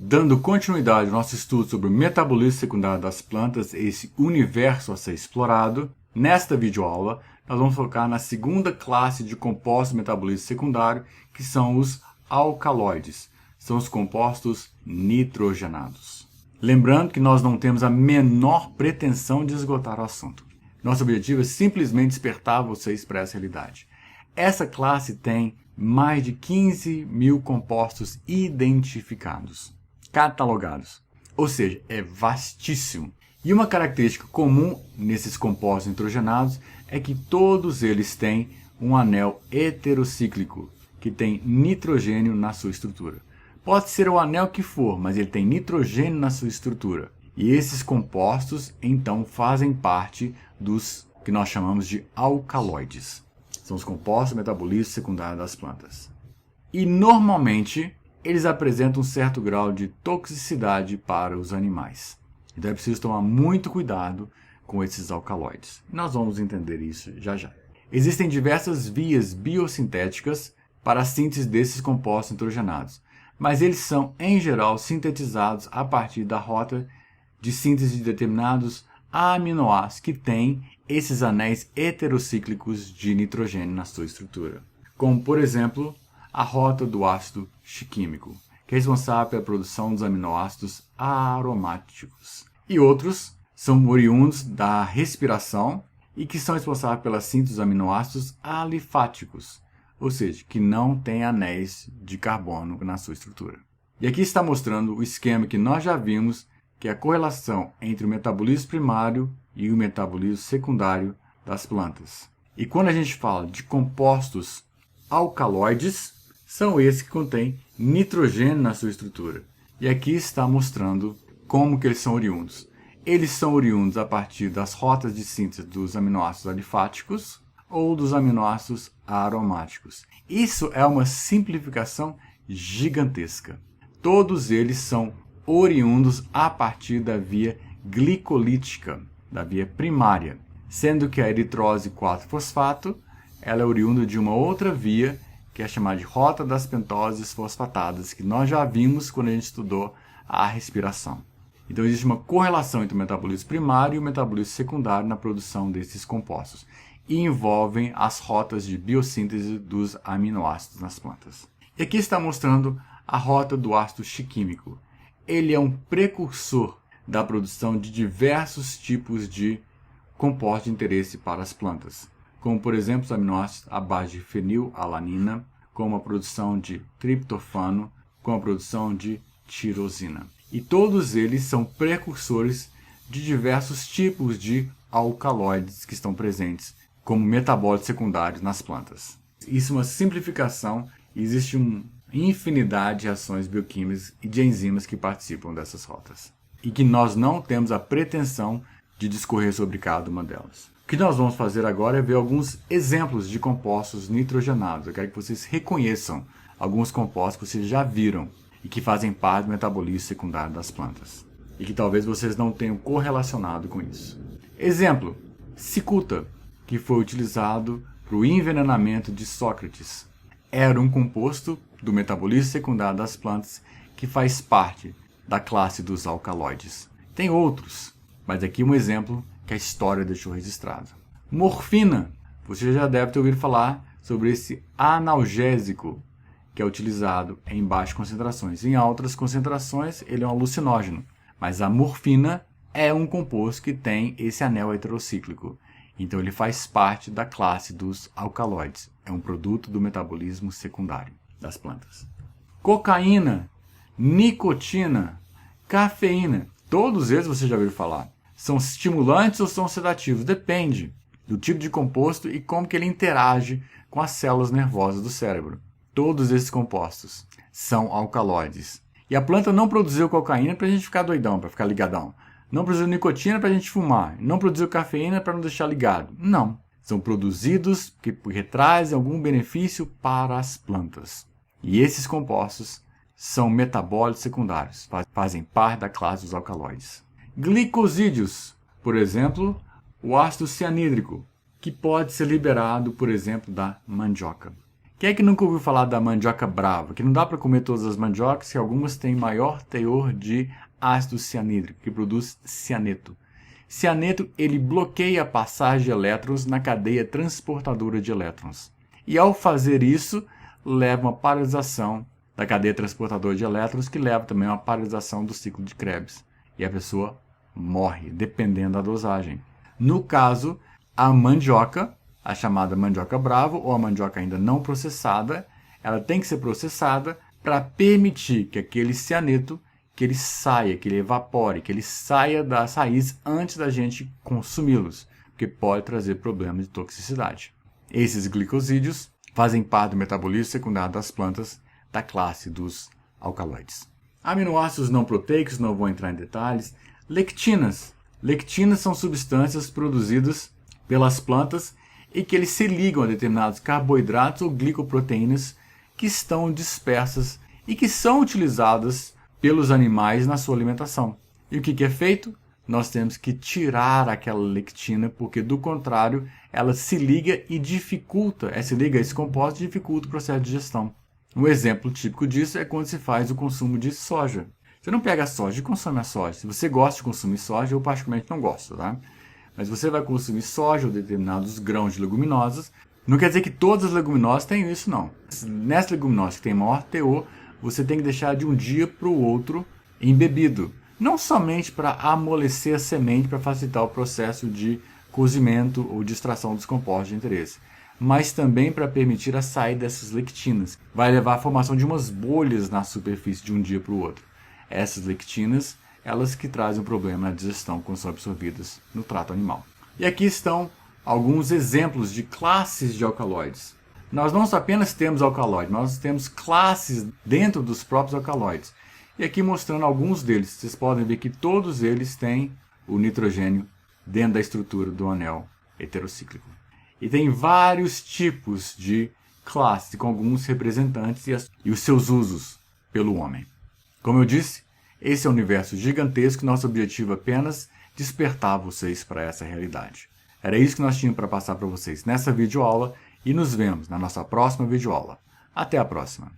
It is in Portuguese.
Dando continuidade ao nosso estudo sobre o metabolismo secundário das plantas, esse universo a ser explorado, nesta videoaula nós vamos focar na segunda classe de compostos metabolismo secundário, que são os alcaloides. São os compostos nitrogenados. Lembrando que nós não temos a menor pretensão de esgotar o assunto. Nosso objetivo é simplesmente despertar vocês para essa realidade. Essa classe tem mais de 15 mil compostos identificados, catalogados. Ou seja, é vastíssimo. E uma característica comum nesses compostos nitrogenados é que todos eles têm um anel heterocíclico, que tem nitrogênio na sua estrutura. Pode ser o anel que for, mas ele tem nitrogênio na sua estrutura. E esses compostos, então, fazem parte dos que nós chamamos de alcaloides. São os compostos metabolismos secundários das plantas. E, normalmente, eles apresentam um certo grau de toxicidade para os animais. Então é preciso tomar muito cuidado com esses alcaloides. Nós vamos entender isso já já. Existem diversas vias biosintéticas para a síntese desses compostos nitrogenados, mas eles são, em geral, sintetizados a partir da rota de síntese de determinados aminoácidos que têm esses anéis heterocíclicos de nitrogênio na sua estrutura. Como, por exemplo, a rota do ácido chiquímico, que é responsável pela produção dos aminoácidos aromáticos. E outros são oriundos da respiração e que são responsáveis pela síntese dos aminoácidos alifáticos, ou seja, que não têm anéis de carbono na sua estrutura. E aqui está mostrando o esquema que nós já vimos, que é a correlação entre o metabolismo primário e o metabolismo secundário das plantas. E quando a gente fala de compostos alcaloides, são esses que contêm nitrogênio na sua estrutura. E aqui está mostrando como que eles são oriundos. Eles são oriundos a partir das rotas de síntese dos aminoácidos alifáticos ou dos aminoácidos aromáticos. Isso é uma simplificação gigantesca. Todos eles são oriundos a partir da via glicolítica, da via primária, sendo que a eritrose 4-fosfato ela é oriunda de uma outra via, que é chamada de rota das pentoses fosfatadas, que nós já vimos quando a gente estudou a respiração. Então existe uma correlação entre o metabolismo primário e o metabolismo secundário na produção desses compostos, e envolvem as rotas de biossíntese dos aminoácidos nas plantas. E aqui está mostrando a rota do ácido chiquímico. Ele é um precursor da produção de diversos tipos de compostos de interesse para as plantas, como por exemplo os aminoácidos à base de fenilalanina, como a produção de triptofano, com a produção de tirosina. E todos eles são precursores de diversos tipos de alcaloides que estão presentes como metabólitos secundários nas plantas. Isso é uma simplificação, existe uma infinidade de reações bioquímicas e de enzimas que participam dessas rotas, e que nós não temos a pretensão de discorrer sobre cada uma delas. O que nós vamos fazer agora é ver alguns exemplos de compostos nitrogenados. Eu quero que vocês reconheçam alguns compostos que vocês já viram e que fazem parte do metabolismo secundário das plantas, e que talvez vocês não tenham correlacionado com isso. Exemplo, cicuta, que foi utilizado para o envenenamento de Sócrates. Era um composto do metabolismo secundário das plantas que faz parte da classe dos alcaloides. Tem outros, mas aqui um exemplo que a história deixou registrado. Morfina, você já deve ter ouvido falar sobre esse analgésico que é utilizado em baixas concentrações. Em altas concentrações ele é um alucinógeno, mas a morfina é um composto que tem esse anel heterocíclico. Então ele faz parte da classe dos alcaloides. É um produto do metabolismo secundário das plantas. Cocaína, nicotina, cafeína, todos eles você já ouviu falar. São estimulantes ou são sedativos? Depende do tipo de composto e como que ele interage com as células nervosas do cérebro. Todos esses compostos são alcaloides. E a planta não produziu cocaína para a gente ficar doidão, para ficar ligadão. Não produziu nicotina para a gente fumar. Não produziu cafeína para não deixar ligado. Não. São produzidos porque trazem algum benefício para as plantas. E esses compostos são metabólitos secundários. Fazem parte da classe dos alcaloides. Glicosídeos, por exemplo, o ácido cianídrico, que pode ser liberado, por exemplo, da mandioca. Quem é que nunca ouviu falar da mandioca brava? Que não dá para comer todas as mandiocas, que algumas têm maior teor de ácido cianídrico, que produz cianeto. Cianeto, ele bloqueia a passagem de elétrons na cadeia transportadora de elétrons. E ao fazer isso, leva a uma paralisação da cadeia transportadora de elétrons, que leva também a uma paralisação do ciclo de Krebs. E a pessoa morre, dependendo da dosagem. No caso, a mandioca, a chamada mandioca brava, ou a mandioca ainda não processada, ela tem que ser processada para permitir que aquele cianeto, que ele saia, que ele evapore, que ele saia das raízes antes da gente consumi-los, porque pode trazer problemas de toxicidade. Esses glicosídeos fazem parte do metabolismo secundário das plantas da classe dos alcaloides. Aminoácidos não proteicos, não vou entrar em detalhes. Lectinas. Lectinas são substâncias produzidas pelas plantas e que eles se ligam a determinados carboidratos ou glicoproteínas que estão dispersas e que são utilizadas pelos animais na sua alimentação. E o que é feito? Nós temos que tirar aquela lectina, porque do contrário, ela se liga e dificulta, esse composto dificulta o processo de digestão. Um exemplo típico disso é quando se faz o consumo de soja. Você não pega a soja e consome a soja. Se você gosta de consumir soja, eu particularmente não gosto, tá? Mas você vai consumir soja ou determinados grãos de leguminosas. Não quer dizer que todas as leguminosas têm isso, não. Nessas leguminosas que têm maior teor, você tem que deixar de um dia para o outro embebido. Não somente para amolecer a semente para facilitar o processo de cozimento ou de extração dos compostos de interesse, mas também para permitir a saída dessas lectinas. Vai levar à formação de umas bolhas na superfície de um dia para o outro. Essas lectinas, elas que trazem um problema na digestão quando são absorvidas no trato animal. E aqui estão alguns exemplos de classes de alcaloides. Nós não apenas temos alcaloides, nós temos classes dentro dos próprios alcaloides. E aqui mostrando alguns deles. Vocês podem ver que todos eles têm o nitrogênio dentro da estrutura do anel heterocíclico. E tem vários tipos de classes, com alguns representantes e os seus usos pelo homem. Como eu disse, esse é um universo gigantesco e nosso objetivo é apenas despertar vocês para essa realidade. Era isso que nós tínhamos para passar para vocês nessa videoaula e nos vemos na nossa próxima videoaula. Até a próxima!